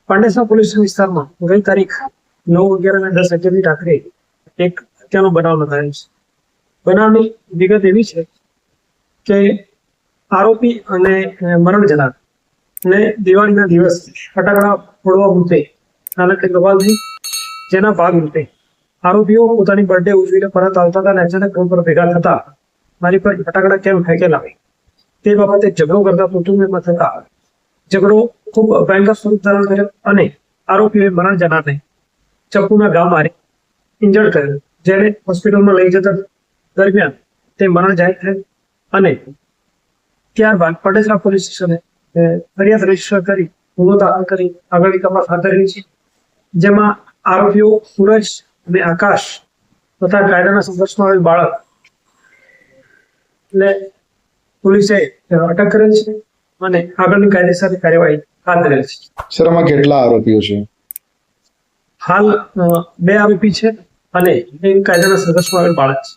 Pandesara police વિસ્તારમાં ગઈ તારીખ 9/11 અને 10 રાત્રે એક હત્યાનો બનાવ નોંધાયો છે. બનાવની વિગત એવી છે કે આરોપી અને મરણ જનાર ને દિવાળીના દિવસ ફટાકડા ફોડવા મુદ્દે નાનકડી બવાલ થઈ, જેના ભાગરૂપે આરોપીઓ પોતાની બર્થડે ઉજવીને પરત આવતા હતા અને અચાનક રોડ પર ભેગા થતા મારી પર ફટાકડા કેમ ફેંકેલા હોય તે બાબતે ઝઘડો કરતા કુટુંબમાં થતા ઝઘડો ખૂબ ભયંકર સ્વરૂપ ધારણ કર્યો અને આરોપીઓએ મરણ જનારને ચપ્પુના ઘા મારી ઇન્જર્ડ કર્યો, જેને હોસ્પિટલમાં લઈ જતા દરમિયાન તે મરણ જાહેર થયેલ અને ત્યારબાદ પાંડેસરા પોલીસ સ્ટેશને ફરિયાદ રજીસ્ટર કરી ગુનો દાખલ કરી આગળની તપાસ હાથ ધરી છે, જેમાં આરોપીઓ સુરજ અને આકાશ તથા કાયદાના સંઘર્ષમાં આવેલ બાળક ને પોલીસે અટક કરેલ છે અને આગળની કાયદેસરની કાર્યવાહી હાથ ધરેલ છે. સર, આમાં કેટલા આરોપીઓ છે? હાલ 2 આરોપી છે અને એક કાયદાના સંઘર્ષમાં આવેલ બાળક છે.